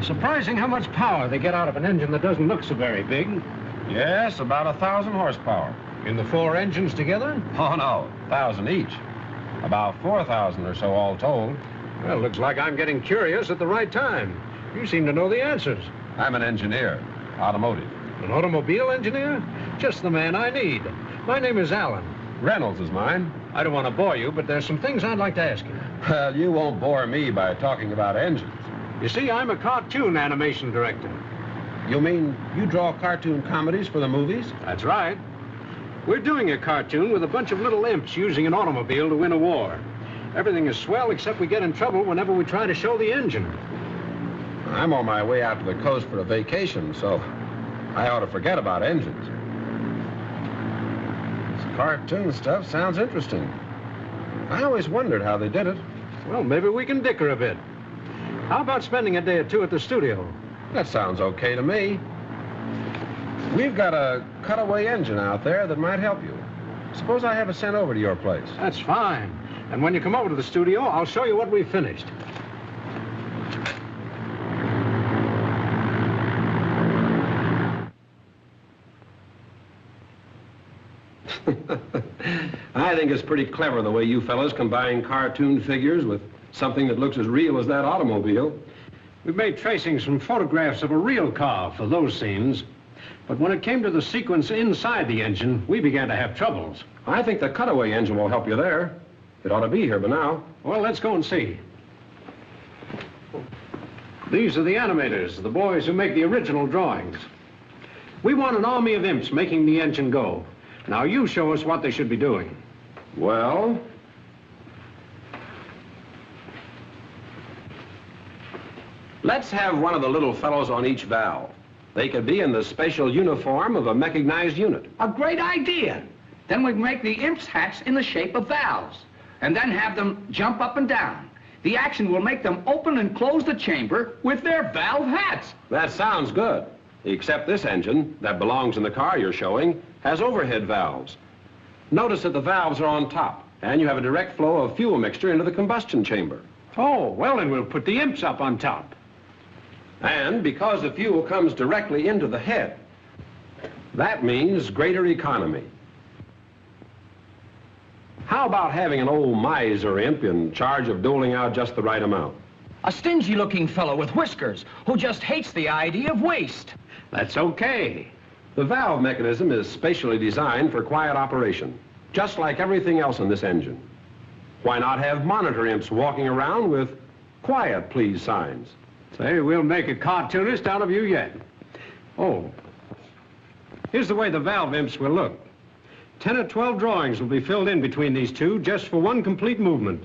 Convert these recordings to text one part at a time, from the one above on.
Surprising how much power they get out of an engine that doesn't look so very big. Yes, about 1,000 horsepower. In the 4 engines together? Oh, no, 1,000 each. About 4,000 or so all told. Well, looks like I'm getting curious at the right time. You seem to know the answers. I'm an engineer, automotive. An automobile engineer? Just the man I need. My name is Alan. Reynolds is mine. I don't want to bore you, but there's some things I'd like to ask you. Well, you won't bore me by talking about engines. You see, I'm a cartoon animation director. You mean you draw cartoon comedies for the movies? That's right. We're doing a cartoon with a bunch of little imps using an automobile to win a war. Everything is swell except we get in trouble whenever we try to show the engine. I'm on my way out to the coast for a vacation, so I ought to forget about engines. This cartoon stuff sounds interesting. I always wondered how they did it. Well, maybe we can dicker a bit. How about spending a day or two at the studio? That sounds okay to me. We've got a cutaway engine out there that might help you. Suppose I have it sent over to your place. That's fine. And when you come over to the studio, I'll show you what we've finished. I think it's pretty clever the way you fellas combine cartoon figures with something that looks as real as that automobile. We made tracings from photographs of a real car for those scenes. But when it came to the sequence inside the engine, we began to have troubles. I think the cutaway engine will help you there. It ought to be here by now. Well, let's go and see. These are the animators, the boys who make the original drawings. We want an army of imps making the engine go. Now you show us what they should be doing. Well, let's have one of the little fellows on each valve. They could be in the special uniform of a mechanized unit. A great idea. Then we make the imps' hats in the shape of valves, and then have them jump up and down. The action will make them open and close the chamber with their valve hats. That sounds good. Except this engine, that belongs in the car you're showing, has overhead valves. Notice that the valves are on top, and you have a direct flow of fuel mixture into the combustion chamber. Oh, well, then we'll put the imps up on top. And because the fuel comes directly into the head, that means greater economy. How about having an old miser imp in charge of doling out just the right amount? A stingy-looking fellow with whiskers who just hates the idea of waste. That's okay. The valve mechanism is specially designed for quiet operation, just like everything else in this engine. Why not have monitor imps walking around with quiet please signs? Say, we'll make a cartoonist out of you yet. Oh, here's the way the valve imps will look. 10 or 12 drawings will be filled in between these two just for one complete movement.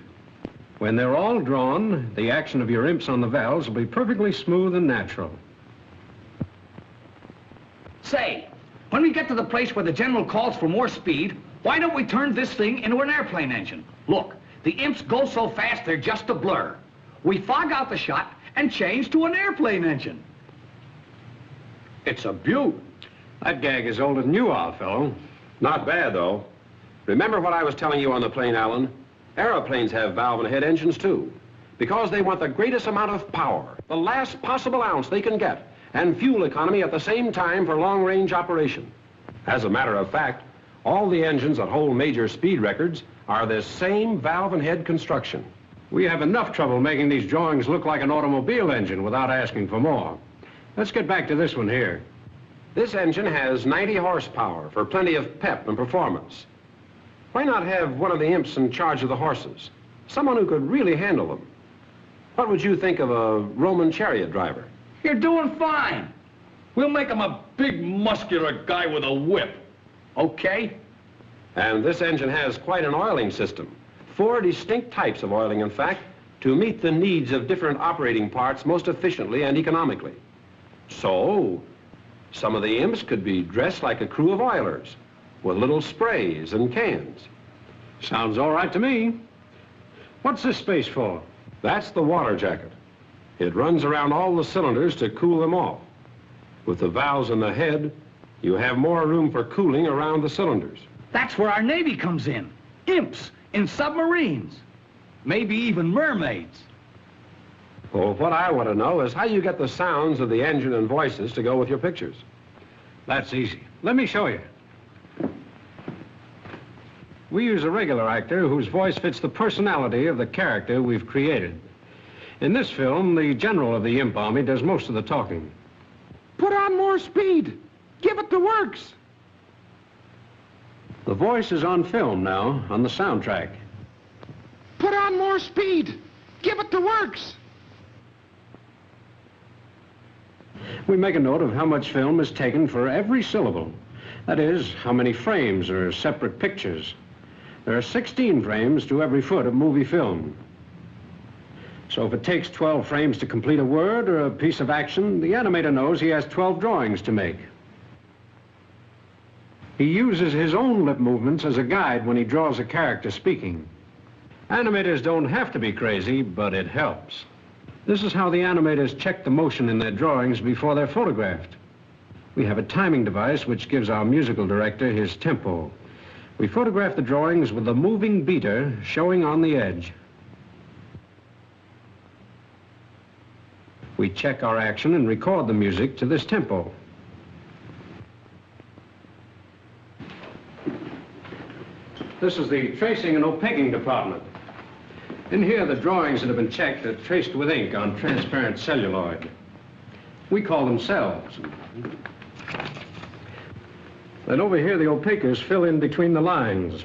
When they're all drawn, the action of your imps on the valves will be perfectly smooth and natural. Say, when we get to the place where the general calls for more speed, why don't we turn this thing into an airplane engine? Look, the imps go so fast they're just a blur. We fog out the shot and change to an airplane engine. It's a beaut. That gag is older than you are, fellow. Not bad, though. Remember what I was telling you on the plane, Alan? Aeroplanes have valve and head engines, too, because they want the greatest amount of power, the last possible ounce they can get, and fuel economy at the same time for long-range operation. As a matter of fact, all the engines that hold major speed records are this same valve and head construction. We have enough trouble making these drawings look like an automobile engine without asking for more. Let's get back to this one here. This engine has 90 horsepower for plenty of pep and performance. Why not have one of the imps in charge of the horses? Someone who could really handle them. What would you think of a Roman chariot driver? You're doing fine. We'll make him a big, muscular guy with a whip. Okay? And this engine has quite an oiling system. 4 distinct types of oiling, in fact, to meet the needs of different operating parts most efficiently and economically. So, some of the imps could be dressed like a crew of oilers, with little sprays and cans. Sounds all right to me. What's this space for? That's the water jacket. It runs around all the cylinders to cool them off. With the valves in the head, you have more room for cooling around the cylinders. That's where our Navy comes in. Imps in submarines. Maybe even mermaids. Well, what I want to know is how you get the sounds of the engine and voices to go with your pictures. That's easy. Let me show you. We use a regular actor whose voice fits the personality of the character we've created. In this film, the general of the Imp Army does most of the talking. Put on more speed. Give it the works. The voice is on film now, on the soundtrack. Put on more speed. Give it the works. We make a note of how much film is taken for every syllable. That is, how many frames are separate pictures. There are 16 frames to every foot of movie film. So if it takes 12 frames to complete a word or a piece of action, the animator knows he has 12 drawings to make. He uses his own lip movements as a guide when he draws a character speaking. Animators don't have to be crazy, but it helps. This is how the animators check the motion in their drawings before they're photographed. We have a timing device which gives our musical director his tempo. We photograph the drawings with a moving beater showing on the edge. We check our action and record the music to this tempo. This is the tracing and opaquing department. In here, the drawings that have been checked are traced with ink on transparent celluloid. We call them cells. Then over here, the opaquers fill in between the lines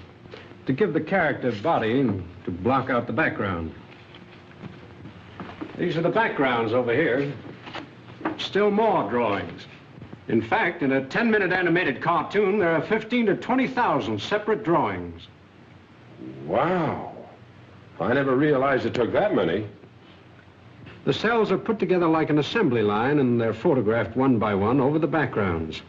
to give the character body and to block out the background. These are the backgrounds over here. Still more drawings. In fact, in a 10-minute animated cartoon, there are 15 to 20,000 separate drawings. Wow. I never realized it took that many. The cells are put together like an assembly line, and they're photographed one by one over the backgrounds.